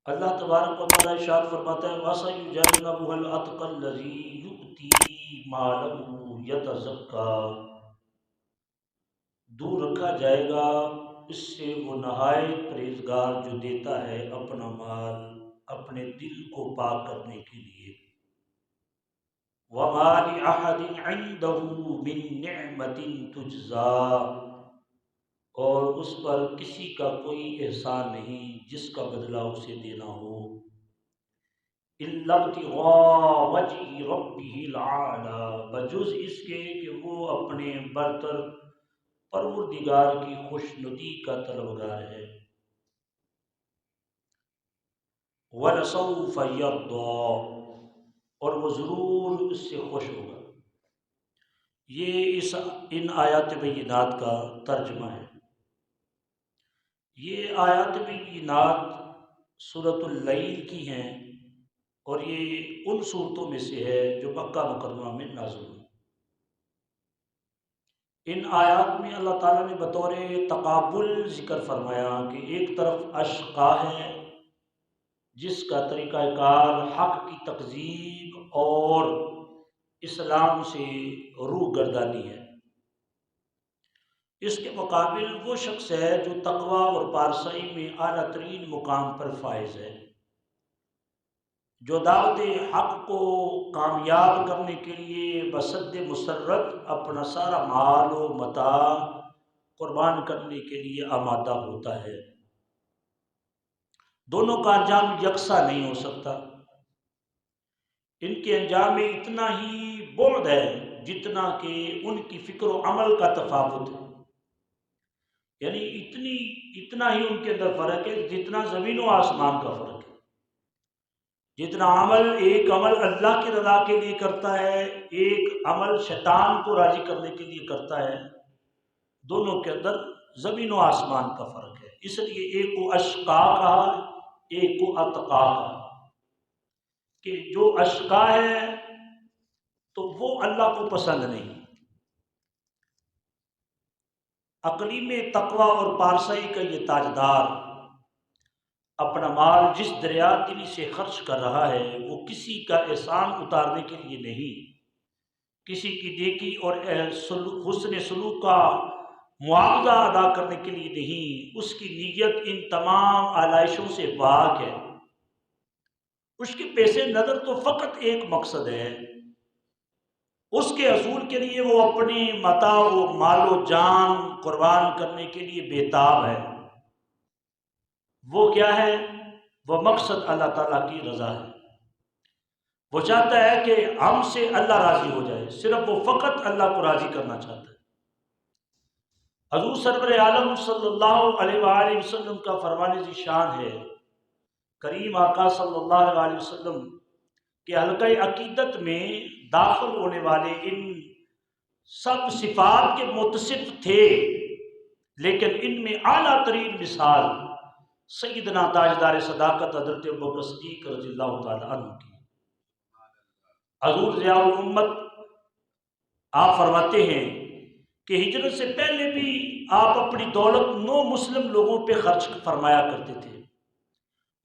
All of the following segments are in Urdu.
اللہ تبارک و تعالیٰ ارشاد فرماتا ہے وَسَيُجَنَّبُهَا الْأَتْقَى الَّذِي يُؤْتِي مَالَهُ يَتَزَكَّىٰ، دور رکھا جائے گا اس سے وہ نہایت پرہیزگار جو دیتا ہے اپنا مال اپنے دل کو پاک کرنے کے لیے۔ وَمَا لِأَحَدٍ عِندَهُ مِن نِّعْمَةٍ تُجْزَىٰ، اور اس پر کسی کا کوئی احسان نہیں جس کا بدلہ اسے دینا ہو، إِلَّا ابْتِغَاءَ وَجْهِ رَبِّهِ الْأَعْلَىٰ، بجز اس کے کہ وہ اپنے برتر پروردگار کی خوشنودی کا طلبگار ہے۔ وَلَسَوْفَ يَرْضَىٰ، اور وہ ضرور اس سے خوش ہوگا۔ یہ ان آیات بینات کا ترجمہ ہے۔ یہ آیات بینات سورۃ اللیل کی ہیں اور یہ ان صورتوں میں سے ہے جو مکہ مکرمہ میں نازل ہوئی۔ ان آیات میں اللہ تعالیٰ نے بطور تقابل ذکر فرمایا کہ ایک طرف اشقا ہے جس کا طریقہ کار حق کی تکذیب اور اسلام سے روح گردانی ہے، اس کے مقابل وہ شخص ہے جو تقوی اور پارسائی میں اعلیٰ ترین مقام پر فائز ہے، جو دعوت حق کو کامیاب کرنے کے لیے بصد مسرت اپنا سارا مال و متاع قربان کرنے کے لیے آمادہ ہوتا ہے۔ دونوں کا انجام یکساں نہیں ہو سکتا، ان کے انجام میں اتنا ہی بعد ہے جتنا کہ ان کی فکر و عمل کا تفاوت ہے، یعنی اتنا ہی ان کے اندر فرق ہے جتنا زمین و آسمان کا فرق ہے۔ جتنا عمل ایک عمل اللہ کی رضا کے لیے کرتا ہے، ایک عمل شیطان کو راضی کرنے کے لیے کرتا ہے، دونوں کے اندر زمین و آسمان کا فرق ہے۔ اس لیے ایک کو اشقا کہا، ایک کو اتقا کہا، کہ جو اشقا ہے تو وہ اللہ کو پسند نہیں۔ اقلیم تقوی اور پارسائی کا یہ تاجدار اپنا مال جس دریا دلی سے خرچ کر رہا ہے وہ کسی کا احسان اتارنے کے لیے نہیں، کسی کی نیکی اور حسن سلوک کا معاوضہ ادا کرنے کے لیے نہیں، اس کی نیت ان تمام آلائشوں سے پاک ہے۔ اس کے پیش نظر تو فقط ایک مقصد ہے، اس کے حصول کے لیے وہ اپنی متاع و مال و جان قربان کرنے کے لیے بےتاب ہے۔ وہ کیا ہے؟ وہ مقصد اللہ تعالیٰ کی رضا ہے۔ وہ چاہتا ہے کہ ہم سے اللہ راضی ہو جائے، صرف وہ فقط اللہ کو راضی کرنا چاہتا ہے۔ حضور سرور عالم صلی اللہ علیہ وآلہ وسلم کا فرمان ذیشان ہے، کریم آقا صلی اللہ علیہ وسلم کے حلقہ عقیدت میں داخل ہونے والے ان سب صفات کے متصف تھے، لیکن ان میں اعلیٰ ترین مثال سیدنا تاجدار صداقت حضرت ابوبکر صدیق رضی اللہ تعالیٰ عنہ کی۔ حضور ضیاء الامت آپ فرماتے ہیں کہ ہجرت سے پہلے بھی آپ اپنی دولت 9 مسلم لوگوں پہ خرچ فرمایا کرتے تھے،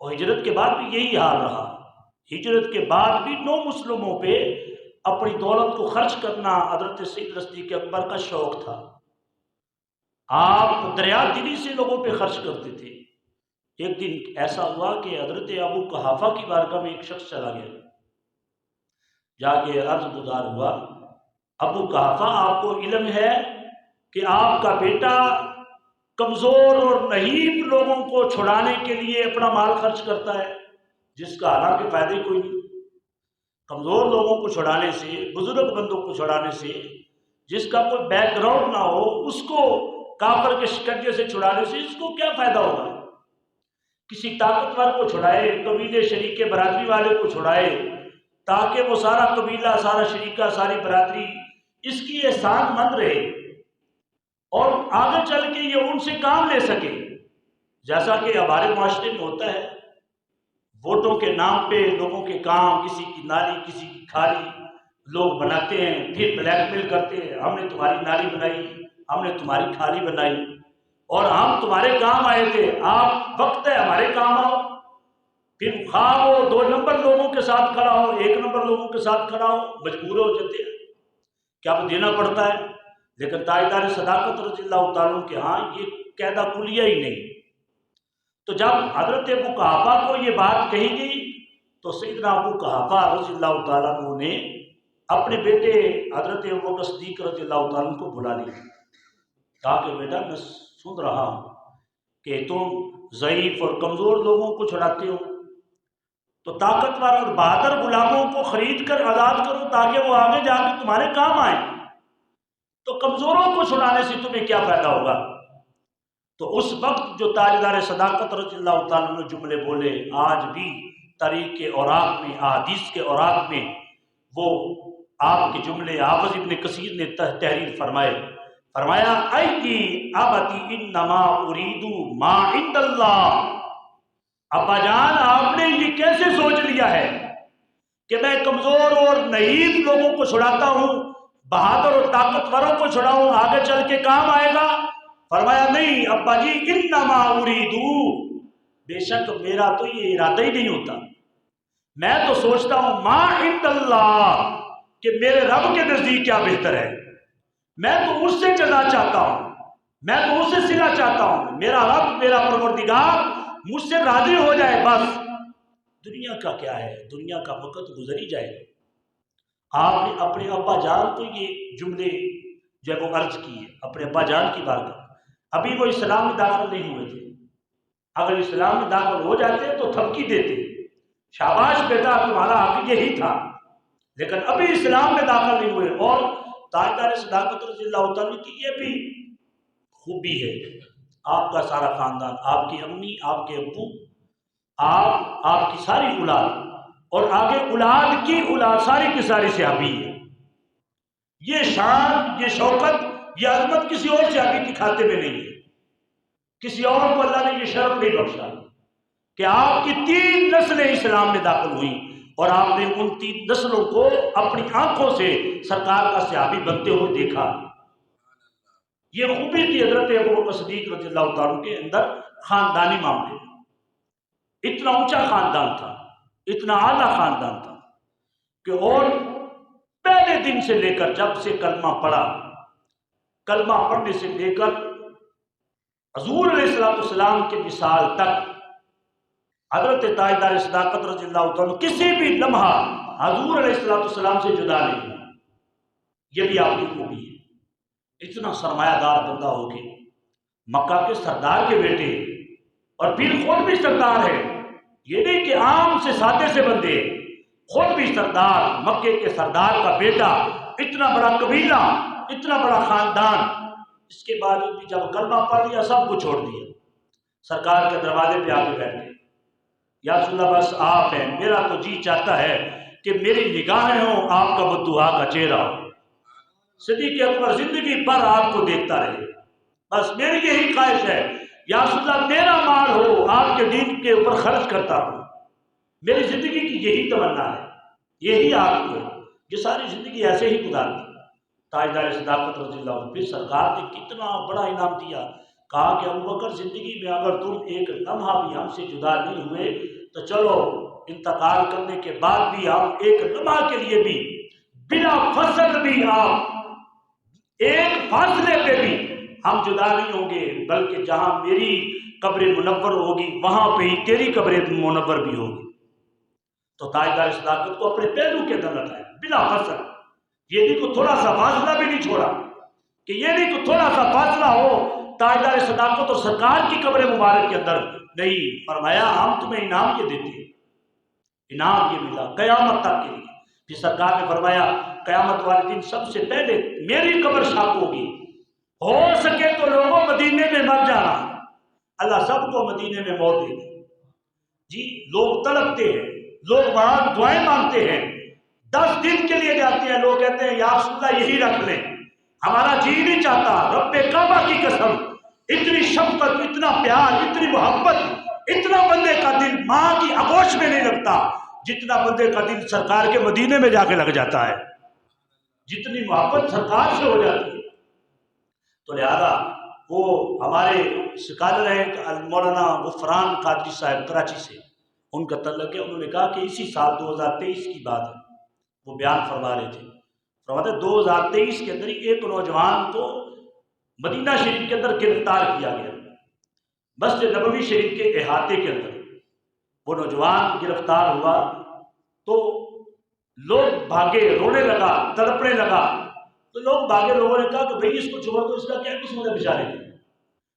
اور ہجرت کے بعد بھی یہی حال رہا۔ ہجرت کے بعد بھی 9 مسلموں پہ اپنی دولت کو خرچ کرنا حضرت سید صدیق اکبر کا شوق تھا۔ آپ دریا دلی سے لوگوں پہ خرچ کرتے تھے۔ ایک دن ایسا ہوا کہ حضرت ابو قحافہ کی بارگاہ میں ایک شخص چلا گیا، جا کے عرض گزار ہوا، ابو قحافہ آپ کو علم ہے کہ آپ کا بیٹا کمزور اور نحیف لوگوں کو چھڑانے کے لیے اپنا مال خرچ کرتا ہے، جس کا حالانکہ فائدہ کوئی نہیں۔ کمزور لوگوں کو چھڑانے سے، بزرگ بندوں کو چھڑانے سے، جس کا کوئی بیک گراؤنڈ نہ ہو اس کو کافر کے شکنجے سے چھڑانے سے اس کو کیا فائدہ ہوگا؟ کسی طاقتور کو چھڑائے، قبیلے شریک برادری والے کو چھڑائے، تاکہ وہ سارا قبیلہ، سارا شریکہ، ساری برادری اس کی احسان مند رہے اور آگے چل کے یہ ان سے کام لے سکے، جیسا کہ ہمارے معاشرے میں ہوتا ہے۔ ووٹوں کے نام پہ لوگوں کے کام، کسی کی نالی کسی کی کھالی لوگ بناتے ہیں، پھر بلیک میل کرتے ہیں، ہم نے تمہاری نالی بنائی، ہم نے تمہاری کھالی بنائی، اور ہم تمہارے کام آئے تھے، آپ وقت ہے ہمارے کام آؤ۔ پھر خواہ وہ 2 نمبر لوگوں کے ساتھ کھڑا ہو، 1 نمبر لوگوں کے ساتھ کھڑا ہو، مجبور ہو جاتے ہیں، کیا وہ دینا پڑتا ہے۔ لیکن تاجدار صداقت رضی اللہ تعالیٰ عنہ کے ہاں یہ قاعدہ کلیہ ہی نہیں۔ تو جب حضرت ابو قحافہ کو یہ بات کہی گئی تو سیدنا ابو قحافہ رضی اللہ تعالیٰ عنہ نے اپنے بیٹے حضرت ابوبکر صدیق رضی اللہ تعالیٰ عنہ کو بلا لیا، کہا کہ بیٹا میں سن رہا ہوں کہ تم ضعیف اور کمزور لوگوں کو چھڑاتے ہو، تو طاقتور اور بہادر غلاموں کو خرید کر آزاد کرو تاکہ وہ آگے جا کے تمہارے کام آئیں، تو کمزوروں کو چھڑانے سے تمہیں کیا فائدہ ہوگا۔ تو اس وقت جو تاجدار صداقت رضی اللہ تعالیٰ عنہ جملے بولے، آج بھی تاریخ کے اوراق میں، احادیث کے اوراق میں وہ آپ کے جملے حافظ ابن کثیر نے تحریر فرمایا ای ابتی انما اريد ما عند اللہ۔ ابا جان آپ نے یہ کیسے سوچ لیا ہے کہ میں کمزور اور نحیف لوگوں کو چھڑاتا ہوں، بہادر اور طاقتوروں کو چھڑاؤں، آگے چل کے کام آئے گا۔ فرمایا نہیں ابا جی، انما اريد، بے شک میرا تو یہ ارادہ ہی نہیں ہوتا، میں تو سوچتا ہوں ما عند اللہ، کہ میرے رب کے نزدیک کیا بہتر ہے، میں تو اس سے جزا چاہتا ہوں، میں تو اس سے صلہ چاہتا ہوں، میرا رب میرا پروردگار مجھ سے راضی ہو جائے بس۔ دنیا کا کیا ہے، دنیا کا وقت گزر ہی جائے گا۔ آپ نے اپنے ابا جان کو یہ جملے جو ہے وہ عرض کی ہے، اپنے ابا جان کی بات کر، ابھی وہ اسلام میں داخل نہیں ہوئے تھے، اگر اسلام میں داخل ہو جاتے تو تھپکی دیتے، شاباش بیٹا تمہارا حق یہی تھا، لیکن ابھی اسلام میں داخل نہیں ہوئے۔ اور تاجدار صداقت رضی اللہ تعالیٰ کی یہ بھی خوبی ہے، آپ کا سارا خاندان، آپ کی امی، آپ کے ابو، آپ کی ساری اولاد اور آگے اولاد کی اولاد ساری کی ساری صحابی ہے۔ یہ شان، یہ شوکت، یہ عظمت کسی اور صحابی کی کھاتے میں نہیں ہے، کسی اور کو اللہ نے یہ شرف نہیں بخشا کہ آپ کی 3 نسلیں اسلام میں داخل ہوئیں اور آپ نے ان 3 نسلوں کو اپنی آنکھوں سے سرکار کا صحابی بنتے ہوئے دیکھا۔ یہ خوبی تھی حضرت ابوبکر صدیق رضی اللہ تعالیٰ کے اندر خاندانی معاملے میں۔ اتنا اونچا خاندان تھا، اتنا اعلیٰ خاندان تھا کہ اور پہلے دن سے لے کر جب سے کلمہ پڑھا، کلمہ پڑھنے سے لے کر حضور علیہ السلام کے وصال تک حضرت تاجدار صداقت رضی اللہ تعالیٰ کسی بھی لمحہ حضور علیہ السلام سے جدا نہیں ہوئے۔ یہ بھی آپ کی خوبی ہے۔ اتنا سرمایہ دار بندہ ہو کے مکہ کے سردار کے بیٹے اور پھر خود بھی سردار ہے، یہ نہیں کہ عام سے سادے سے بندے، خود بھی سردار، مکے کے سردار کا بیٹا، اتنا بڑا قبیلہ، اتنا بڑا خاندان، اس کے بعد بھی جب کلمہ پڑھ لیا سب کو چھوڑ دیا، سرکار کے دروازے پہ آ کے بیٹھ گئے، یا رسول اللہ بس آپ ہیں، میرا تو جی چاہتا ہے کہ میری نگاہیں ہوں آپ کا بددعا کا چہرہ ہو، صدیق اکبر زندگی بھر آپ کو دیکھتا رہے، بس میری یہی خواہش ہے، یا رسول اللہ میرا مال ہو آپ کے دین کے اوپر خرچ کرتا ہوں، میری زندگی کی یہی تمنا ہے، یہی آپ کو، یہ ساری زندگی ایسے ہی گزار دی۔ تاجدار صداقت رضی اللہ عنہ، پھر سرکار نے کتنا بڑا انعام دیا، کہا کہ ابوبکر زندگی میں اگر تم ایک لمحہ بھی ہم سے جدا نہیں ہوئے تو چلو انتقال کرنے کے بعد بھی ہم ایک لمحہ کے لیے بھی بلا فصل بھی آپ ایک فاصلے پہ بھی ہم جدا نہیں ہوں گے، بلکہ جہاں میری قبر منور ہوگی وہاں پہ ہی تیری قبر منور بھی ہوگی۔ تو تاجدار صداقت کو اپنے پہلو کے اندر لگایا بلا فصل، یہ نہیں کو تھوڑا سا فاصلہ بھی نہیں چھوڑا، کہ یہ نہیں کو تھوڑا سا فاصلہ ہو تاجدار صداقت اور سرکار کی قبر مبارک کے اندر، نہیں، فرمایا ہم تمہیں انعام یہ دیتے ہیں، انعام یہ ملا قیامت تک کے لیے۔ پھر سرکار نے فرمایا قیامت والے دن سب سے پہلے میری قبر شاق ہوگی، ہو سکے تو لوگوں مدینے میں مر جانا، اللہ سب کو مدینے میں موت دے دے۔ جی لوگ تڑپتے ہیں، لوگ وہاں دعائیں مانگتے ہیں، 10 دن کے لیے جاتے ہیں، لوگ کہتے ہیں یا رسول اللہ یہی رکھ لیں، ہمارا جی نہیں چاہتا، رب کعبہ کی قسم، اتنی شفقت، اتنا پیار، اتنی محبت، اتنا بندے کا دل ماں کی آغوش میں نہیں لگتا جتنا بندے کا دل سرکار کے مدینے میں جا کے لگ جاتا ہے، جتنی محبت سرکار سے ہو جاتی ہے۔ تو لہذا وہ ہمارے سکالر ہیں مولانا غفران قادری صاحب کراچی سے، ان کا تعلق ہے، انہوں نے کہا کہ اسی سال 2023 کی بات ہے، وہ بیان فرما رہے تھے، فرماتے 2023 کے اندر ایک نوجوان کو مدینہ شریف کے اندر گرفتار کیا گیا، مسجد نبوی شریف کے احاطے کے اندر وہ نوجوان گرفتار ہوا تو لوگ بھاگے، رونے لگا، تڑپنے لگا، تو لوگ بھاگے، لوگوں نے کہا کہ بھئی اس کو چھوڑ دو، اس کا کیا قسمت ہے بیچارے کی،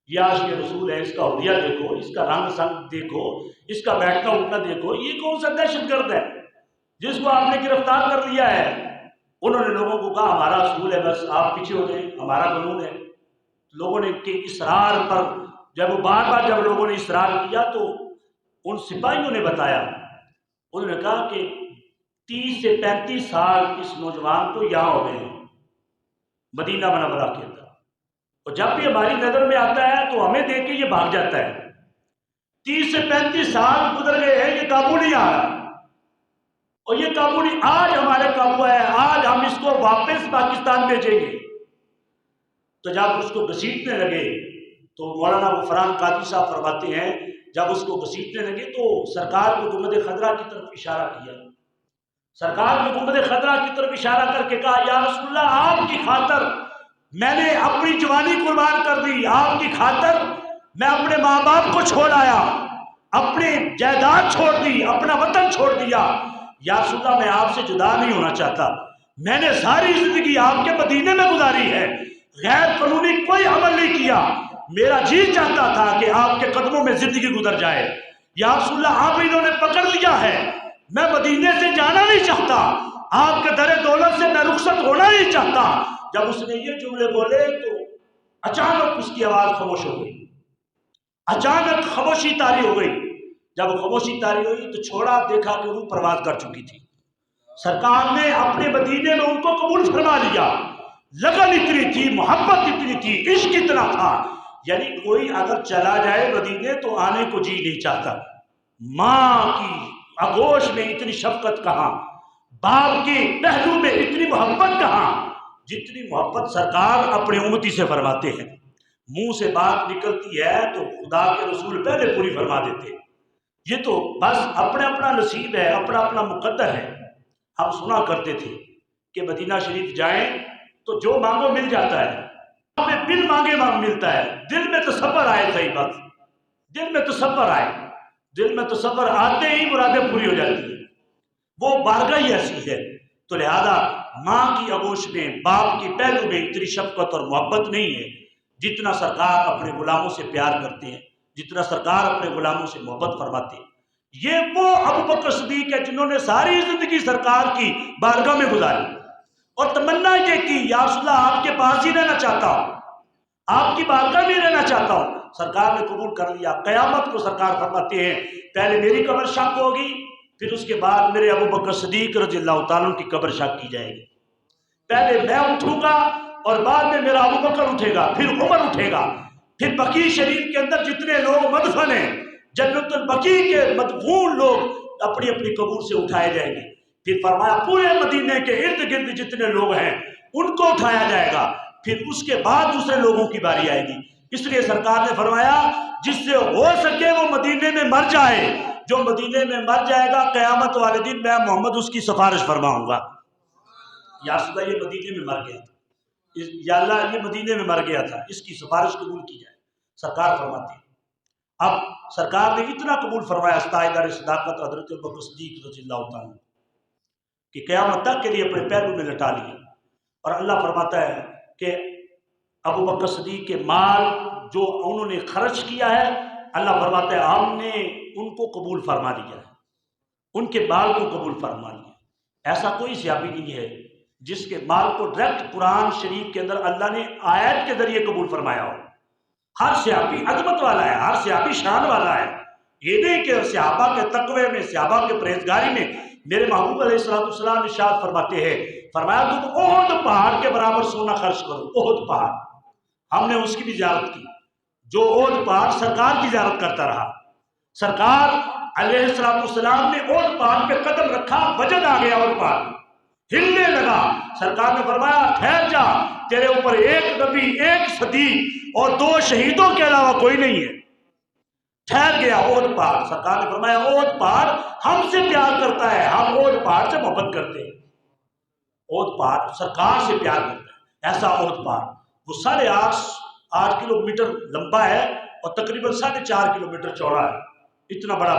یہ عاشق رسول ہے، اس کا حلیہ دیکھو، اس کا رنگ سنگ دیکھو، اس کا بیٹھنا اٹھنا دیکھو، یہ کون سا دہشت گرد ہے جس کو آپ نے گرفتار کر لیا ہے۔ انہوں نے لوگوں کو کہا ہمارا اصول ہے، بس آپ پیچھے ہو جائیں، ہمارا قانون ہے۔ لوگوں نے کے اصرار پر جب بار بار جب لوگوں نے اصرار کیا تو ان سپاہیوں نے بتایا، انہوں نے کہا کہ 30 سے 35 سال اس نوجوان کو یہاں ہو گئے ہیں مدینہ منورہ کے اندر، اور جب بھی ہماری نظر میں آتا ہے تو ہمیں دیکھ کے یہ بھاگ جاتا ہے۔ 30 سے 35 سال گزر گئے ہیں، یہ قابو نہیں آ رہا، اور یہ قابو نہیں، آج ہمارے قابو ہے، آج ہم اس کو واپس پاکستان بھیجیں گے۔ تو جب اس کو گھسیٹنے لگے تو مولانا غفران قادری صاحب فرماتے ہیں جب اس کو گھسیٹنے لگے تو سرکار کو گنبد خضرا کی طرف اشارہ کیا، سرکار نے گنبد خضرا کی طرف اشارہ کر کے کہا یا رسول اللہ آپ کی خاطر میں نے اپنی جوانی قربان کر دی، آپ کی خاطر میں اپنے ماں باپ کو چھوڑ آیا، اپنی جائیداد چھوڑ دی، اپنا وطن چھوڑ دیا، یا رسول اللہ میں آپ سے جدا نہیں ہونا چاہتا، میں نے ساری زندگی آپ کے مدینے میں گزاری ہے، غیر قانونی کوئی عمل نہیں کیا، میرا جی چاہتا تھا کہ آپ کے قدموں میں زندگی گزر جائے، یا رسول اللہ آپ انہوں نے پکڑ لیا ہے، میں مدینے سے جانا نہیں چاہتا، آپ کے در دولت سے میں رخصت ہونا نہیں چاہتا۔ جب اس نے یہ جملے بولے تو اچانک اس کی آواز خاموش ہو گئی، اچانک خاموشی طاری ہو گئی۔ جب خاموشی طاری ہوئی تو چھوڑا، دیکھا کہ روح پرواز کر چکی تھی، سرکار نے اپنے مدینے میں ان کو قبول فرما لیا، لگن اتنی تھی، محبت اتنی تھی، عشق اتنا تھا، یعنی کوئی اگر چلا جائے مدینے تو آنے کو جی نہیں چاہتا۔ ماں کی آغوش میں اتنی شفقت کہاں، باپ کے پہلو میں اتنی محبت کہاں، جتنی محبت سرکار اپنے امتی سے فرماتے ہیں۔ منہ سے بات نکلتی ہے تو خدا کے رسول پہلے پوری فرما دیتے، یہ تو بس اپنا اپنا نصیب ہے، اپنا اپنا مقدر ہے۔ ہم سنا کرتے تھے کہ مدینہ شریف جائیں تو جو مانگو مل جاتا ہے، ہمیں بن مانگے ملتا ہے، دل میں تصور آئے، صحیح بات، دل میں تصور آئے، دل میں تصور آتے ہی مرادیں پوری ہو جاتی ہیں، وہ بارگاہ ہی ایسی ہے۔ تو لہذا ماں کی آغوش میں، باپ کی پہلو میں اتنی شفقت اور محبت نہیں ہے جتنا سرکار اپنے غلاموں سے پیار کرتے ہیں، جتنا سرکار اپنے غلاموں سے محبت فرماتے ہیں۔ یہ وہ ابو بکر صدیق ہے جنہوں نے ساری زندگی سرکار کی بارگاہ میں گزاری اور تمنا یہ کی یا رسول اللہ آپ کے پاس ہی رہنا چاہتا ہوں، آپ کی بارگاہ میں رہنا چاہتا ہوں۔ سرکار نے قبول کر لیا۔ قیامت کو سرکار فرماتے ہیں پہلے میری قبر شق ہوگی، پھر اس کے بعد میرے ابو بکر صدیق رضی اللہ تعالیٰ کی قبر شق کی جائے گی۔ پہلے میں اٹھوں گا اور بعد میں میرا ابو بکر اٹھے گا، پھر عمر اٹھے گا، پھر بقیع شریف کے اندر جتنے لوگ مدفن ہیں، جنت البقیع کے مدفون لوگ اپنی اپنی قبور سے اٹھائے جائیں گے۔ پھر فرمایا پورے مدینے کے ارد گرد جتنے لوگ ہیں ان کو اٹھایا جائے گا، پھر اس کے بعد دوسرے لوگوں کی باری آئے گی۔ اس لیے سرکار نے فرمایا جس سے ہو سکے وہ مدینے میں مر جائے، جو مدینے میں مر جائے گا قیامت والے دن میں محمد اس کی سفارش فرماؤں گا۔ یا رسول اللہ یہ مدینے میں مر گیا تھا، یا اللہ یہ مدینے میں مر گیا تھا، اس کی سفارش قبول کی جائے، سرکار فرماتے ہیں۔ اب سرکار نے اتنا قبول فرمایا استائدار صداقت حضرت ابوبکر صدیق رضی اللہ تعالیٰ کہ قیامت تک کے لیے اپنے پہلو میں لٹا لیا، اور اللہ فرماتا ہے کہ ابو بکر صدیق کے مال جو انہوں نے خرچ کیا ہے، اللہ فرماتا ہے ہم نے ان کو قبول فرما لیا ہے، ان کے مال کو قبول فرما لیا۔ ایسا کوئی صحابی نہیں ہے جس کے مال کو ڈائریکٹ قرآن شریف کے اندر اللہ نے آیت کے ذریعے قبول فرمایا ہو۔ ہر صحابی عظمت والا ہے، ہر صحابی شان والا ہے۔ یہ نہیں کہ صحابہ کے تقوی میں، صحابہ کے پرہیزگاری میں میرے محبوب علیہ السلام ارشاد فرماتے ہیں، فرمایا تم احد پہاڑ کے برابر سونا خرچ کرو۔ احد پہاڑ ہم نے اس کی بھی زیارت کی، جو احد پہاڑ سرکار کی زیارت کرتا رہا۔ سرکار علیہ السلام نے احد پہاڑ پہ قدم رکھا، وجد آ گیا، احد پہاڑ ہلنے لگا۔ سرکار نے فرمایا ٹھہر جا، تیرے اوپر ایک نبی، ایک صدیق اور 2 شہیدوں کے علاوہ کوئی نہیں ہے۔ ٹھہر گیا احد پہاڑ. سرکار نے فرمایا احد پہاڑ ہم سے پیار کرتا ہے, ہم احد پہاڑ سے محبت کرتے ہیں. احد پہاڑ سرکار سے پیار کرتا ہے. ایسا احد پہاڑ وہ 8.5 کلومیٹر لمبا ہے اور تقریباً 4.5 کلومیٹر چوڑا ہے. اتنا بڑا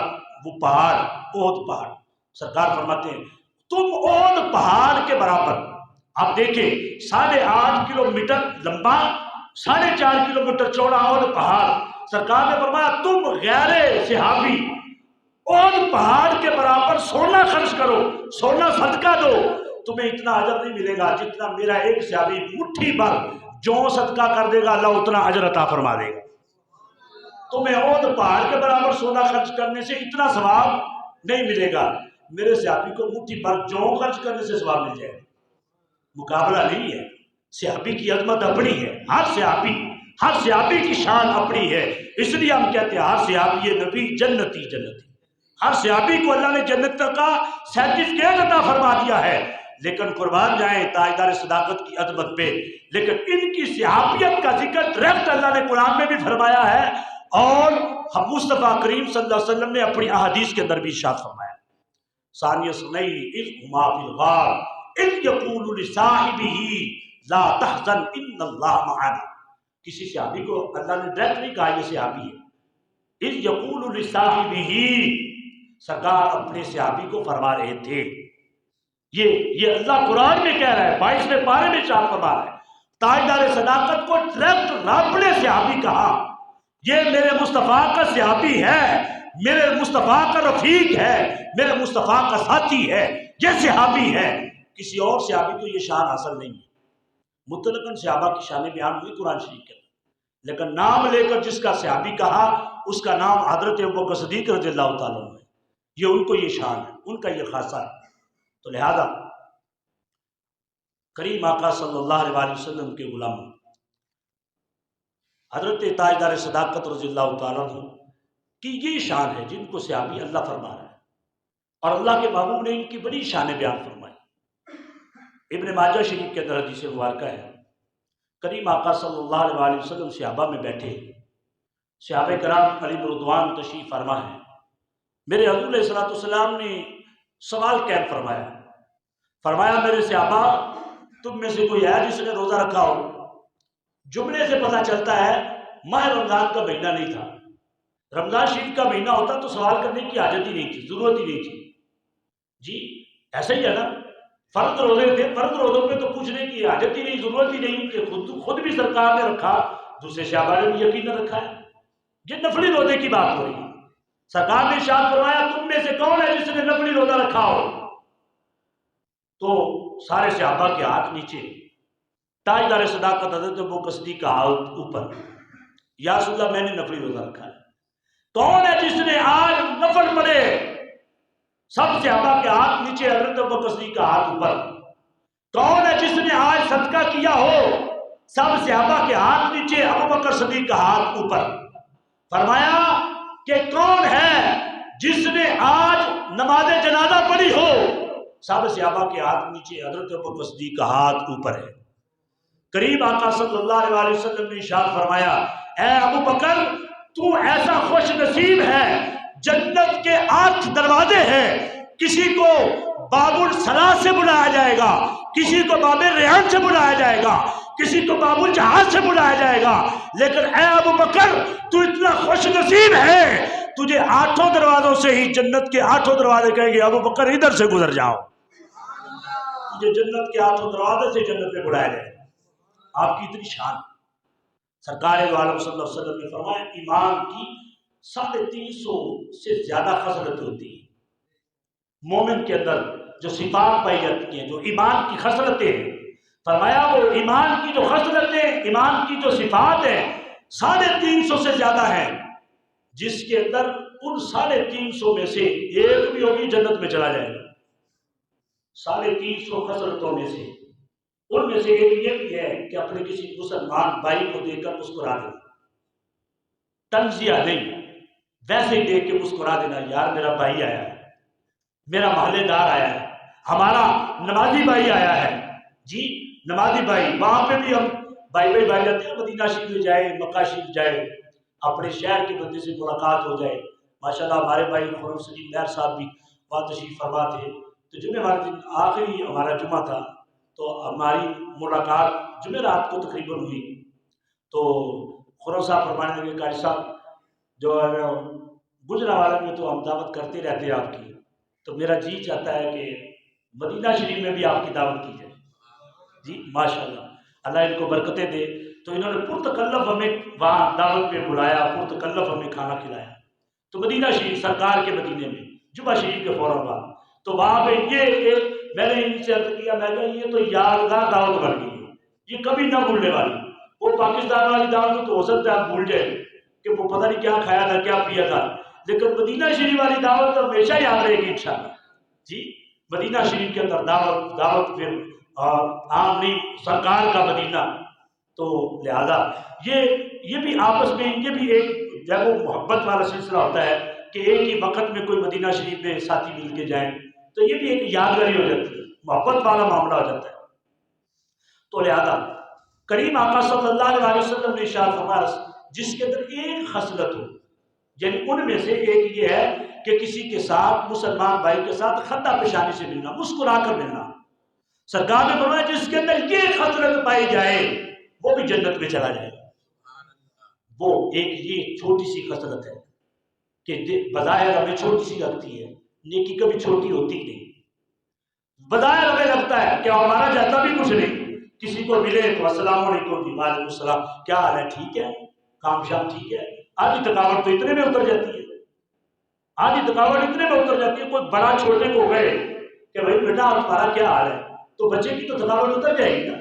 وہ پہاڑ احد پہاڑ. سرکار فرماتے ہیں تم احد پہاڑ کے برابر. آپ دیکھیں 8.5 کلومیٹر لمبا 4.5 کلومیٹر چوڑا احد پہاڑ. سرکار نے فرمایا تم غیر صحابی احد پہاڑ کے برابر سونا خرچ کرو, سونا صدقہ دو, تمہیں اتنا اجر نہیں ملے گا جتنا میرا ایک صحابی مٹھی بھر جو صدقہ کر دے گا اللہ اتنا اجر عطا فرما دے گا. تمہیں احد پہاڑ کے برابر سونا خرچ کرنے سے اتنا ثواب نہیں ملے گا, میرے صحابی کو مٹھی بھر جو خرچ کرنے سے ثواب مل جائے گا. مقابلہ نہیں ہے. صحابی کی عظمت اپنی ہے. ہر صحابی کی شان اپنی ہے. اس لیے ہم کہتے ہیں ہر صحابی نبی جنتی جنتی. ہر صحابی کو اللہ نے جنت کا سرٹیفکیٹ عطا فرما دیا ہے. لیکن قربان جائیں تاجدار صداقت کی عظمت پہ, لیکن ان کی صحابیت کا ذکر ڈائریکٹ اللہ نے قرآن میں بھی فرمایا ہے اور ہم مصطفیٰ کریم صلی اللہ علیہ وسلم نے اپنی احادیث کے اندر بھی ارشاد فرمایا. ثانی اثنین اذ ہما فی الغار اذ یقول لصاحبہ لا تحزن ان اللہ معنا. کسی صحابی کو اللہ نے ڈائریکٹ نہیں کہا یہ صحابی ہے. اذ یقول لصاحبہ, سرکار اپنے صحابی کو فرما رہے تھے. یہ اللہ قرآن میں کہہ رہا ہے, 22ویں پارے میں ارشاد فرما رہا ہے. تاجدار صداقت کو ڈائریکٹ رب نے صحابی کہا. یہ میرے مصطفیٰ کا صحابی ہے, میرے مصطفیٰ کا رفیق ہے, میرے مصطفیٰ کا ساتھی ہے, یہ صحابی ہے. کسی اور صحابی کو یہ شان حاصل نہیں ہے. مطلقاً صحابہ کی شان بیان ہوئی قرآن شریف کے اندر, لیکن نام لے کر جس کا صحابی کہا اس کا نام حضرت ابوبکر صدیق رضی اللہ تعالیٰ عنہ ہے. یہ ان کو یہ شان ہے, ان کا یہ خاصہ ہے. تو لہذا کریم آقا صلی اللہ علیہ وسلم کے غلام حضرت تاجدار صداقت رضی اللہ تعالیٰ عنہ کی یہ شان ہے جن کو صحابی اللہ فرما رہا ہے. اور اللہ کے محبوب نے ان کی بڑی شان بیان فرمائی. ابن ماجہ شریف کے اندر حدیث مبارکہ ہے, کریم آقا صلی اللہ علیہ وسلم صحابہ میں بیٹھے, صحابہ کرام علیہ رضوان تشریف فرما ہے. میرے حضور علیہ الصلوۃ والسلام نے سوال قائم فرمایا میرے صحابہ تم میں سے کوئی ہے جس نے روزہ رکھا ہو؟ جملے سے پتہ چلتا ہے ماہ رمضان کا مہینہ نہیں تھا. رمضان شریف کا مہینہ ہوتا تو سوال کرنے کی حاجت ہی نہیں تھی, ضرورت ہی نہیں تھی. جی ایسا ہی ہے نا, فرض روزے تھے, فرض روزوں پہ تو پوچھنے کی حاجت ہی نہیں, ضرورت ہی نہیں کہ خود بھی سرکار نے رکھا, دوسرے صحابہ نے بھی یقین رکھا ہے. یہ نفلی روزے کی بات ہو رہی ہے. سرکار نے ارشاد فرمایا تم میں سے کون ہے جس نے نفلی روزہ رکھا ہو؟ تو سارے صحابہ کے ہاتھ نیچے, تاجدار صداقت حضرت ابوبکر صدیق کا ہاتھ اوپر. یا رسول اللہ میں نے نفلی روزہ رکھا ہے. کون ہے جس نے آج نفل پڑھے؟ سب صحابہ کے ہاتھ نیچے, حضرت ابوبکر صدیق کا ہاتھ اوپر. کون ہے جس نے آج صدقہ کیا ہو؟ سب صحابہ کے ہاتھ نیچے, ابوبکر صدیق کا ہاتھ اوپر. فرمایا کہ کون ہے جس نے آج نماز جنازہ پڑھی ہو؟ سب صحابہ کے ہاتھ نیچے, حضرت ابوبکر صدیق کا ہاتھ اوپر ہے. کریم آقا صلی اللہ علیہ وسلم نے ارشاد فرمایا اے ابو بکر تو ایسا خوش نصیب ہے, جنت کے 8 دروازے ہیں, کسی کو باب الصلاۃ سے بلایا جائے گا, کسی کو باب ریحان سے بلایا جائے گا, کسی کو باب الجہاد سے بلایا جائے گا, لیکن اے ابو بکر تو اتنا خوش نصیب ہے تجھے 8 دروازوں سے ہی جنت کے 8 دروازے کہیں گے ابو بکر ادھر سے گزر جاؤ, تجھے جنت کے 8 دروازے سے جنت میں بلایا جائے گا. آپ کی اتنی شان. سرکار عالم صلی اللہ علیہ وسلم نے فرمایا ایمان کی 350 سے زیادہ خصلتیں ہوتی ہیں. مومن کے اندر جو صفات پائی جاتی ہیں, جو ایمان کی خصلتیں ہیں, فرمایا وہ ایمان کی جو خصلتیں, ایمان کی جو صفات ہیں 350 سے زیادہ ہیں, جس کے اندر ان 350 میں سے ایک بھی ہوگی جنت میں چلا جائے گا. 350 خصلتوں میں سے ان میں سے ایک یہ بھی ہے کہ اپنے کسی مسلمان بھائی کو دیکھ کر مسکرا دینا, تنزیہ نہیں, ویسے ہی دیکھ کے مسکرا دینا, یار میرا بھائی آیا ہے, میرا محلے دار آیا ہے, ہمارا نمازی بھائی آیا ہے. جی نمازی بھائی, وہاں پہ بھی ہم بھائی جاتے ہیں, مدینہ شریف جائے, مکہ شریف جائے, اپنے شہر کے بندے سے ملاقات ہو جائے. ماشاءاللہ ہمارے بھائی خرم سلیم مہر صاحب بھی وہاں تشریف فرما تھے. تو جمعہ والے دن آخری ہمارا جمعہ تھا تو ہماری ملاقات جمعرات کو تقریباً ہوئی. تو خرم صاحب فرمانے لگے قاری صاحب جو ہے گجرانوالہ میں تو ہم دعوت کرتے رہتے ہیں آپ کی، تو میرا جی چاہتا ہے کہ مدینہ شریف میں بھی آپ کی دعوت کی جائے. جی ماشاءاللہ اللہ ان کو برکتیں دے. تو انہوں نے پرتکلف ہمیں وہاں دعوت پہ بلایا، پرتکلف ہمیں کھانا کھلایا. تو مدینہ شریف سرکار کے مدینے میں جمعہ شریف کے فوراً بعد تو وہاں پہ یہ میں نے ان سے عرض کیا، میں کہا یہ تو یادگار دعوت بن گئی ہے، یہ کبھی نہ بھولنے والی. وہ پاکستان والی دعوت تو ہو سکتا ہے آپ بھول جائیں کہ وہ پتہ نہیں کیا کھایا تھا کیا پیا تھا، لیکن مدینہ شریف والی دعوت تو ہمیشہ یاد رہے گی انشاءاللہ. جی مدینہ شریف کے اندر دعوت پھر عام نہیں، سرکار کا مدینہ. تو لہذا یہ بھی آپس میں یہ بھی ایک جب وہ محبت والا سلسلہ ہوتا ہے کہ ایک ہی وقت میں کوئی مدینہ شریف میں ساتھی مل کے جائیں تو یہ بھی ایک یادگاری ہو جاتی ہے، محبت والا معاملہ ہو جاتا ہے. تو لہذا کریم آقا صلی اللہ علیہ وسلم نے ارشاد فرمایا جس کے اندر ایک خصلت ہو، یعنی ان میں سے ایک یہ ہے کہ کسی کے ساتھ مسلمان بھائی کے ساتھ خندہ پیشانی سے ملنا، مسکرا کر ملنا. سرکار نے فرمایا جس کے اندر یہ خصلت پائی جائے وہ بھی جنت میں چلا جائے گا. وہ ایک یہ چھوٹی سی خصلت ہے کہ بظاہر ہمیں چھوٹی سی لگتی ہے، نیکی کبھی چھوٹی ہوتی نہیں. بظاہر ہمیں لگتا ہے کہ ہمارا جاتا بھی کچھ نہیں، کسی کو ملے تو السلام علیکم جی، وعلیکم السلام، کیا حال ہے، ٹھیک ہے، کام شام ٹھیک ہے. آدھی تھکاوٹ تو اتنے میں اتر جاتی ہے، آدھی تھکاوٹ اتنے میں اتر جاتی ہے. کوئی بڑا چھوٹے کو گئے کہ بھائی بیٹا تمہارا کیا حال ہے، تو بچے کی تو تھکاوٹ اتر جائے گی نا.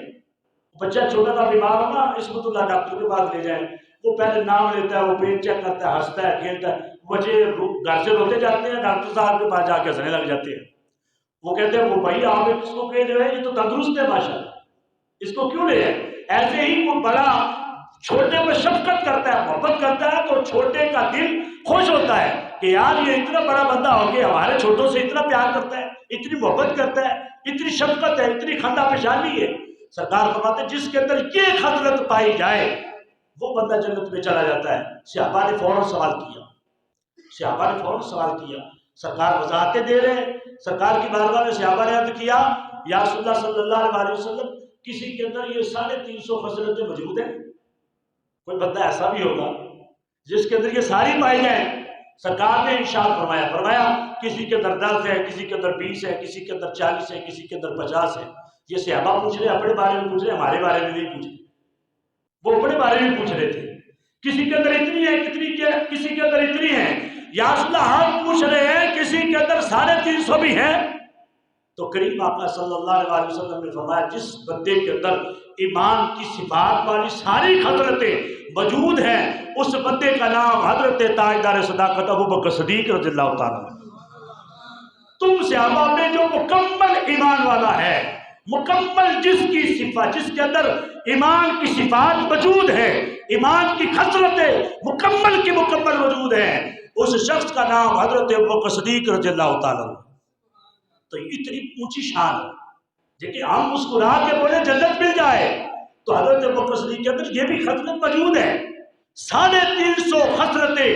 بچہ چھوٹا سا بیمار ہو نا، عصمت اللہ ڈاکٹر کے پاس لے جائیں، وہ پہلے نام لیتا ہے، وہ پیٹ چیک کرتا ہے، ہنستا ہے، کھیلتا ہے. بچے گھر سے روتے جاتے ہیں، ڈاکٹر صاحب کے پاس جا کے ہنسنے لگ جاتے ہیں. وہ کہتے ہیں وہ بھائی آپ اس کو کہہ رہے ہیں یہ تو تندرست ہے ماشاءاللہ، اس کو کیوں لے آئے. ایسے ہی وہ بڑا چھوٹے پر شفقت کرتا ہے، محبت کرتا ہے تو چھوٹے کا دل خوش ہوتا ہے کہ یار یہ اتنا بڑا بندہ ہو کے ہمارے چھوٹوں سے اتنا پیار کرتا ہے، اتنی محبت کرتا ہے، اتنی شفقت ہے، اتنی خندہ پیشانی ہے. سرکار فرماتے ہیں جس کے اندر یہ خصلت پائی جائے وہ بندہ جنت میں چلا جاتا ہے. صحابہ نے فوراً سوال کیا، سرکار وضاحتیں دے رہے ہیں. سرکار کی بارگاہ میں صحابہ نے عرض کیا یا رسول اللہ صلی اللہ علیہ وسلم کسی کے اندر یہ 350 خصلتیں موجود ہیں؟ کوئی بندہ ایسا بھی ہوگا جس کے اندر یہ ساری پائی جائیں؟ سرکار نے ارشاد فرمایا کسی کے اندر 10 ہے، کسی کے اندر 20 ہے، کسی کے اندر 40 ہے، کسی کے اندر 50 ہے. یہ صحابہ پوچھ رہے اپنے بارے میں پوچھ رہے، ہمارے بارے میں نہیں پوچھ رہے، وہ اپنے بارے میں پوچھ رہے تھے. کسی کے اندر اتنی ہے، کسی کے اندر اتنی ہے. یا رسول اللہ ہم پوچھ رہے ہیں کسی کے اندر 350 بھی ہیں. تو کریم آقا صلی اللہ علیہ وسلم نے فرمایا جس بندے کے اندر ایمان کی صفات والی ساری خصلتیں موجود ہیں اس بندے کا نام حضرت تاجدار صداقت ابوبکر صدیق رضی اللہ تعالیٰ. تم صحابہ میں جو مکمل ایمان والا ہے، مکمل جس کے اندر ایمان کی صفات موجود ہے، ایمان کی خصلتیں مکمل کی مکمل موجود ہیں، اس شخص کا نام حضرت ابوبکر صدیق رضی اللہ تعالیٰ. تو اتنی اونچی شان ہے لیکن ہم مسکرا کے بولے جنت مل جائے تو حضرت ابوبکر صدیق کے اندر یہ بھی خصلت موجود ہے. 350 خصلتیں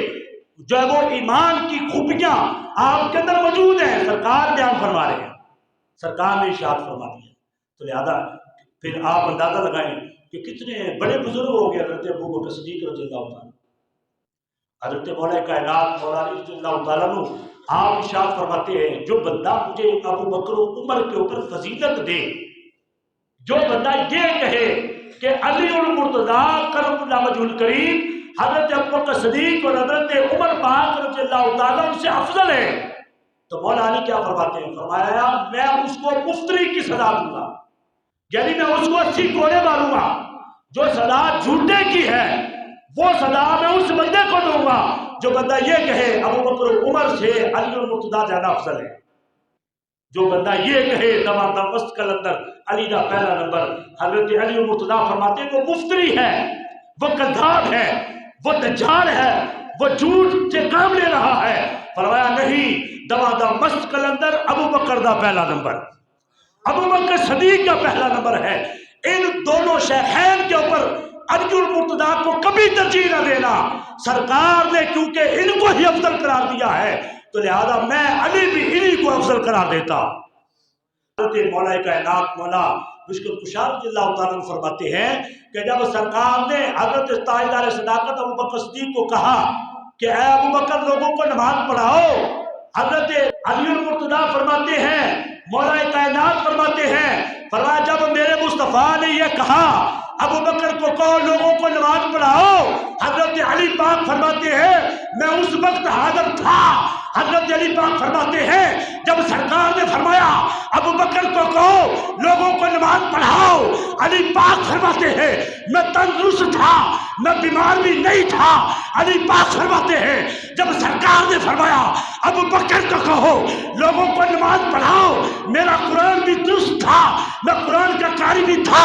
جو ہے وہ ایمان کی خوبیاں آپ کے اندر موجود ہیں، سرکار بیان فرما رہے ہیں، سرکار نے ارشاد فرما دیا. تو لہذا پھر آپ اندازہ لگائیں کہ کتنے بڑے بزرگ ہو گئے حضرت ابوبکر صدیق رضی اللہ تعالیٰ. حضرت مولا کائنات مولا علی رضی اللہ تعالیٰ عنہ آپ ارشاد فرماتے ہیں جو بندہ مجھے ابو بکر و عمر کے اوپر فضیلت دے، جو بندہ یہ کہے کہ علی المرتضیٰ کرم اللہ وجہ الکریم حضرت ابوبکر صدیق اور حضرت عمر پاک رضی اللہ تعالیٰ ان سے افضل ہے، تو مولا علی کیا فرماتے ہیں؟ فرمایا میں اس کو مفتری کی سزا دوں گا، یعنی میں اس کو 80 کوڑے ماروں گا. جو سزا جھوٹے کی ہے وہ سزا میں اس بندے کو دوں گا جو بندہ یہ کہے ابو بکر عمر سے علی المرتضیٰ زیادہ افضل ہے. جو بندہ یہ کہے دما مست کلندر علی کا پہلا نمبر. حضرت علی المرتضیٰ فرماتے ہیں وہ مفتری ہے، وہ کذاب ہے، وہ دجال ہے، وہ جھوٹ سے کام لے رہا ہے. فرمایا نہیں، دما مست کلندر ابو بکر کا پہلا نمبر، ابو بکر صدیق کا پہلا نمبر ہے. ان دونوں شیخین کے اوپر علی المرتضیٰ کو کبھی ترجیح نہ دینا، سرکار نے کیونکہ ان کو ہی افضل قرار دیا ہے تو لہذا میں علی بھی انہی کو افضل قرار دیتا۔ حضرت مولا کائنات مولا مشکل کشا رضی اللہ تعالیٰ عنہ فرماتے ہیں کہ جب سرکار نے حضرت تاجدار صداقت ابوبکر صدیق کو کہا کہ اے ابوبکر لوگوں کو نماز پڑھاؤ، حضرت علی المرتضیٰ فرماتے ہیں، مولا کائنات فرماتے ہیں، فرمایا جب میرے مصطفیٰ نے یہ کہا ابوبکر کو کہو لوگوں کو نماز پڑھاؤ، حضرت علی پاک فرماتے ہیں میں اس وقت حاضر تھا۔ حضرت علی پاک فرماتے ہیں جب سرکار نے فرمایا ابوبکر کو کہو لوگوں کو نماز پڑھاؤ، علی پاک فرماتے ہیں میں تندرست تھا، میں بیمار بھی نہیں تھا۔ علی پاک فرماتے ہیں جب سرکار نے فرمایا ابوبکر کو کہو لوگوں کو نماز پڑھاؤ، میرا قرآن بھی درست تھا، میں قرآن کا قاری بھی تھا،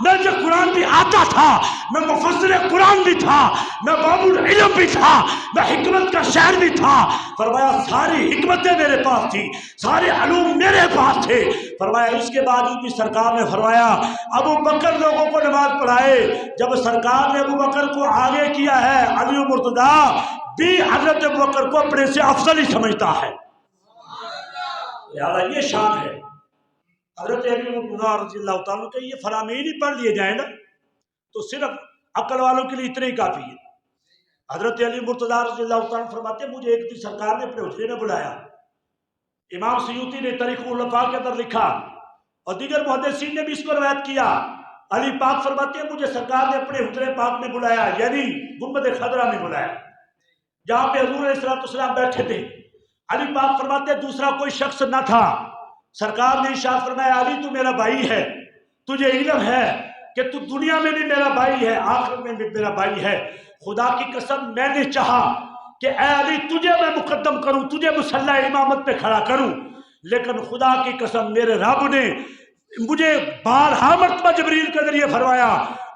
میں جو قرآن بھی آتا تھا، میں مفسر قرآن بھی تھا، میں باب العلم بھی تھا، میں حکمت کا شاعر بھی تھا۔ فرمایا ساری حکمتیں میرے پاس تھی، سارے علوم میرے پاس تھے۔ فرمایا اس کے باوجود بھی سرکار نے فرمایا ابوبکر لوگوں کو نماز پڑھائے۔ جب سرکار نے ابوبکر کو آگے کیا ہے، علی المرتضیٰ بھی حضرت ابوبکر کو اپنے سے افضل ہی سمجھتا ہے۔ لہذا یہ شان ہے حضرت علی المرتضیٰ رضی اللہ تعالیٰ کہ یہ فرامین ہی پڑھ لیے جائیں نا تو صرف عقل والوں کے لیے اتنے ہی کافی ہے۔ حضرت علی مرتضیٰ رضی اللہ تعالیٰ فرماتے ہیں مجھے ایک دن سرکار نے اپنے حجرے میں بلایا، امام سیوطی نے تاریخ الخلفاء کے اندر لکھا اور دیگر محدثین نے بھی اس کو روایت کیا۔ علی پاک فرماتے ہیں مجھے سرکار نے اپنے حجرے پاک میں بلایا، یعنی گنبد خضرا میں بلایا، جہاں پہ حضور علیہ السلام بیٹھے تھے۔ علی پاک فرماتے ہیں دوسرا کوئی شخص نہ تھا۔ سرکار نے ارشاد فرمایا علی تو میرا بھائی ہے، تجھے علم ہے کہ تو دنیا میں بھی میرا بھائی ہے، آخرت میں بھی میرا بھائی ہے۔ خدا کی قسم میں نے چاہا کہ اے علی تجھے میں مقدم کروں، تجھے مصلی امامت پہ کھڑا کروں، لیکن خدا کی قسم میرے رب نے مجھے بارہا مرتبہ جبریل کے ذریعے فرمایا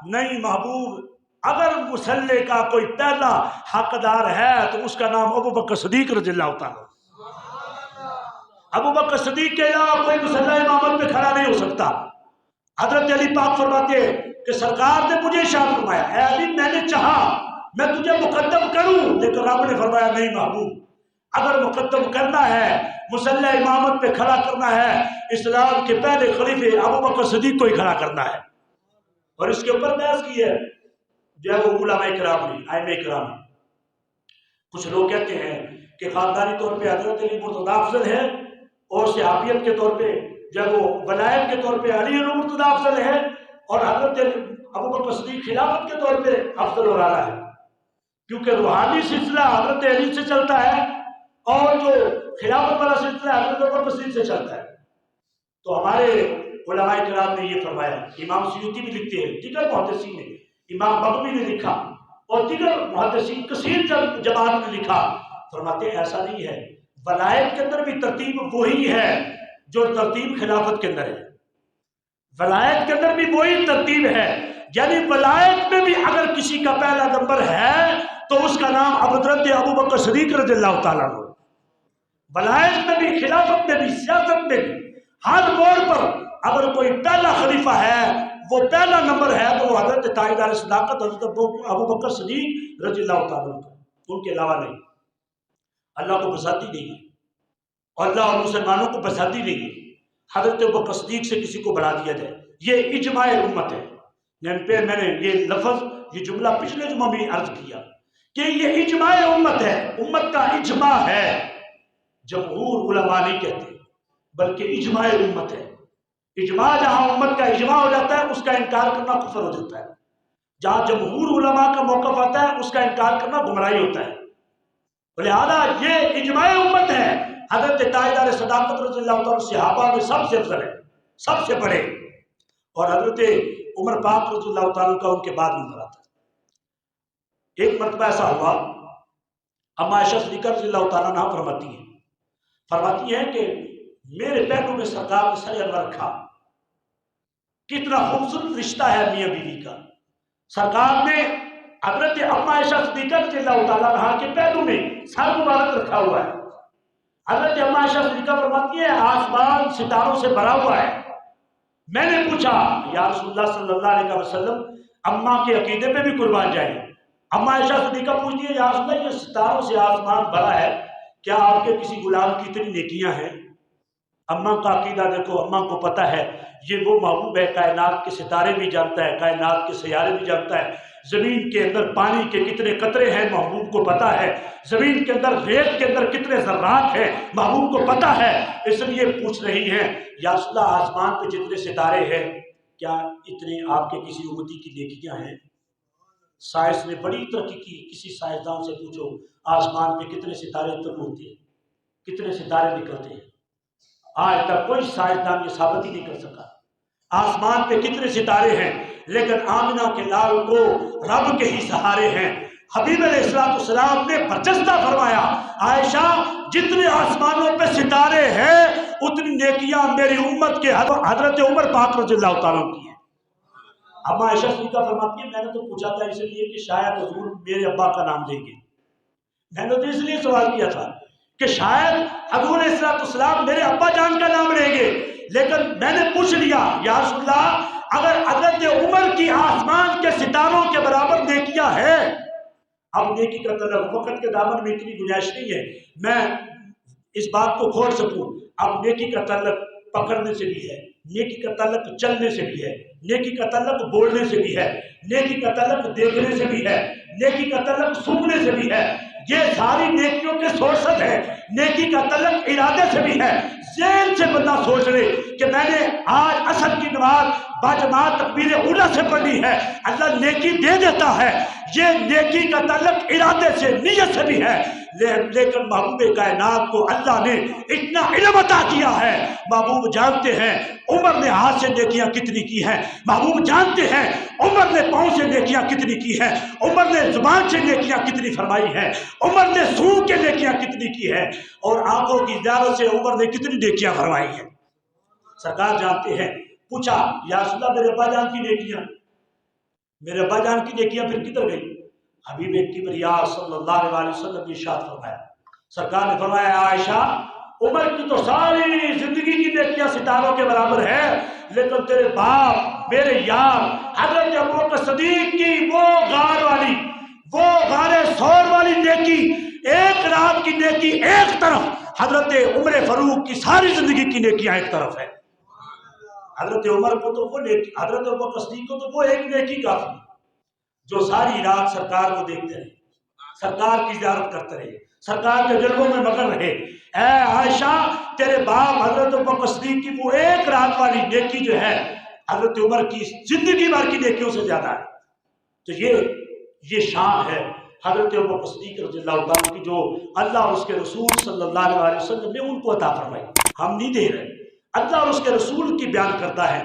نہیں محبوب، اگر مصلی کا کوئی پہلا حقدار ہے تو اس کا نام ابوبکر صدیق رضی اللہ تعالیٰ۔ ابوبکر صدیق کے علاوہ کوئی مصلی امامت پہ کھڑا نہیں ہو سکتا۔ حضرت علی پاک فرماتے ہیں کہ سرکار نے مجھے ارشاد فرمایا اے علی میں نے چاہا میں تجھے مقدم کروں، لیکن رب نے فرمایا نہیں محبوب، اگر مقدم کرنا ہے مصلی امامت پہ کھڑا کرنا ہے اسلام کے پہلے خلیفے ابوبکر صدیق کو ہی کھڑا کرنا ہے۔ اور اس کے اوپر بحث کی ہے جو وہ علماء کرام نے، ائمہ کرام نے۔ کچھ لوگ کہتے ہیں کہ خاندانی طور پہ حضرت علی مرتضیٰ افضل ہے اور صحابیت کے طور پہ جب وہ ولایت کے طور پہ علی المرتضیٰ افضل ہے اور حضرت ابوبکر صدیق خلافت کے طور پہ افضل اور اعلیٰ ہے، کیونکہ روحانی سلسلہ حضرت علی سے چلتا ہے اور جو خلافت والا سلسلہ حضرت ابوبکر صدیق سے چلتا ہے۔ تو ہمارے علماء کرام نے یہ فرمایا، امام سیوطی بھی لکھتے ہیں، دیگر محدثین نے، امام بغوی نے لکھا اور دیگر محدثین کثیر جماعت نے لکھا، فرماتے ہیں ایسا نہیں ہے، ولایت کے اندر بھی ترتیب وہی ہے جو ترتیب خلافت کے اندر ہے، ولایت کے اندر بھی وہی ترتیب ہے، یعنی ولایت میں بھی اگر کسی کا پہلا نمبر ہے تو اس کا نام حضرت ابوبکر صدیق رضی اللہ تعالیٰ عنہ۔ ولایت میں بھی، خلافت میں بھی، سیاست میں بھی، ہر موڑ پر اگر کوئی پہلا خلیفہ ہے وہ پہلا نمبر ہے تو وہ حضرت تاجدار صداقت حضرت ابوبکر صدیق رضی اللہ تعالیٰ عنہ، ان کے علاوہ نہیں۔ اللہ کو بساتی نہیں ہے اور اللہ اور مسلمانوں کو بساتی نہیں ہے حضرت ابوبکر صدیق سے کسی کو بڑھا دیا جائے، یہ اجماع امت ہے۔ میں نے یہ لفظ، یہ جملہ پچھلے جمعہ بھی عرض کیا کہ یہ اجماع امت ہے، امت کا اجماع ہے، جمہور علماء نہیں کہتے بلکہ اجماع امت ہے۔ اجماع جہاں امت کا اجماع ہو جاتا ہے اس کا انکار کرنا کفر ہو جاتا ہے، جہاں جمہور علماء کا موقف آتا ہے اس کا انکار کرنا گمراہی ہوتا ہے۔ لہذا یہ اجماع امت ہے، حضرت تاجدار صداقت رضی اللہ تعالیٰ صحابہ میں سب سے افضل ہے، سب سے بڑے، اور حضرت عمر پاک رضی اللہ تعالیٰ کا ان کے بعد نمبر آتا ہے۔ ایک مرتبہ ایسا ہوا، اما عائشہ صدیقہ رضی اللہ تعالیٰ عنہ فرماتی ہیں کہ میرے پہلو میں سرکار نے سر انور رکھا، کتنا خوبصورت رشتہ ہے میاں بیوی کا۔ سرکار نے حضرت اما عائشہ صدیقہ رضی اللہ تعالیٰ عنہ کے پہلو میں سر مبارک رکھا ہوا ہے۔ حضرت اما عائشہ صدیقہ فرماتی ہے آسمان ستاروں سے بھرا ہوا ہے۔ میں نے پوچھا یا رسول اللہ صلی اللہ علیہ وسلم اماں کے عقیدے پہ بھی قربان جائیں۔ اماں عائشہ صدیقہ پوچھتی ہے یا رسول اللہ یہ ستاروں سے آسمان بڑا ہے، کیا آپ کے کسی غلام کی اتنی نیکیاں ہیں؟ اماں کا عقیدہ دیکھو، اماں کو پتہ ہے یہ وہ محبوب ہے، کائنات کے ستارے بھی جانتا ہے، کائنات کے سیارے بھی جانتا ہے، زمین کے اندر پانی کے کتنے قطرے ہیں محبوب کو پتہ ہے، زمین کے اندر ریت کے اندر کتنے ذرات ہیں محبوب کو پتہ ہے۔ اس لیے پوچھ رہی ہیں یا رسول اللہ آسمان پہ جتنے ستارے ہیں کیا اتنے آپ کے کسی امتی کی نیکیاں ہیں؟ سائنس نے بڑی ترقی کی، کسی سائنسدان سے پوچھو آسمان پہ کتنے ستارے طلوع ہوتے ہیں، کتنے ستارے نکلتے ہیں، آج تک کوئی سائنسدان یہ ثابت ہی نہیں کر سکا آسمان پہ کتنے ستارے ہیں۔ لیکن آمنہ کے لال کو رب کے ہی سہارے ہیں۔ حبیب علیہ السلام نے برجستہ فرمایا عائشہ جتنے آسمانوں پہ ستارے ہیں اتنی نیکیاں میری امت کے حضرت عمر پاک رضی اللہ تعالیٰ کی ہیں۔ اما عائشہ صدیقہ فرماتی ہے میں نے تو پوچھا تھا اس لیے کہ شاید حضور میرے ابا کا نام دیں گے، میں نے تو اس لیے سوال کیا تھا کہ شاید حضور علیہ السلام میرے ابا جان کا نام لیں گے، لیکن میں نے پوچھ لیا یا رسول اللہ اگر حضرت عمر کی آسمان کے ستاروں کے برابر نیکیاں ہیں، اب نیکی کا طلب وقت کے دامن میں اتنی گنجائش نہیں ہے میں اس بات کو کھول سکوں، اب نیکی کا تعلق پکڑنے سے بھی ہے، نیکی کا تعلق چلنے سے بھی ہے، نیکی کا تعلق بولنے سے بھی ہے، نیکی کا تعلق دیکھنے سے بھی ہے، نیکی کا تعلق سننے سے بھی ہے، یہ ساری نیکیوں کے سورسز ہیں۔ نیکی کا تعلق ارادے سے بھی ہے، ذہن سے بندہ سوچ لے کہ میں نے آج عصر کی نماز باجماعت تکبیر اولیٰ سے پڑھی ہے، اللہ نیکی دے دیتا ہے، یہ نیکی کا تعلق ارادے سے نیت سے بھی ہے۔ لیکن محبوب کائنات کو اللہ نے اتنا علم عطا کیا ہے، محبوب جانتے ہیں عمر نے ہاتھ سے نیکیاں کتنی کی ہیں، محبوب جانتے ہیں عمر نے پاؤں سے نیکیاں کتنی کی ہیں، عمر نے زبان سے نیکیاں کتنی فرمائی ہیں، عمر نے سونگ کے نیکیاں کتنی کی ہیں، اور آنکھوں کی زیادہ سے عمر نے کتنی نیکیاں فرمائی ہیں۔ سرکار جانتے ہیں۔ پوچھا یا رسول اللہ میرے ابا جان کی نیکیاں، میرے ابا جان کی نیکیاں پھر کدھر گئی؟ حبیب کبریا صلی اللہ علیہ وسلم نے ارشاد فرمایا، سرکار نے فرمایا عائشہ عمر کی تو ساری زندگی کی نیکیاں ستاروں کے برابر ہے، لیکن تیرے باپ میرے یار حضرت ابوبکر صدیق کی وہ غار ثور والی نیکی، ایک رات کی نیکی ایک طرف، حضرت عمر فاروق کی ساری زندگی کی نیکیاں ایک طرف ہے۔ حضرت عمر کو تو وہ نیکی، حضرت ابوبکر صدیق کو تو وہ ایک نیکی کافی جو ساری رات سرکار کو دیکھتے رہے، سرکار کی زیارت کرتے رہے، سرکار کے جلووں میں مگن رہے۔ اے عائشہ تیرے باپ حضرت ابوبکر صدیق کی وہ ایک رات والی نیکی جو ہے حضرت عمر کی زندگی بھر کی نیکیوں سے زیادہ ہے۔ تو یہ شان ہے حضرت ابوبکر صدیق رضی اللہ تعالیٰ کی جو اللہ اور اس کے رسول صلی اللہ علیہ وسلم نے ان کو عطا فرمائی، ہم نہیں دے رہے، اللہ اور اس کے رسول کی بیان کرتا ہے۔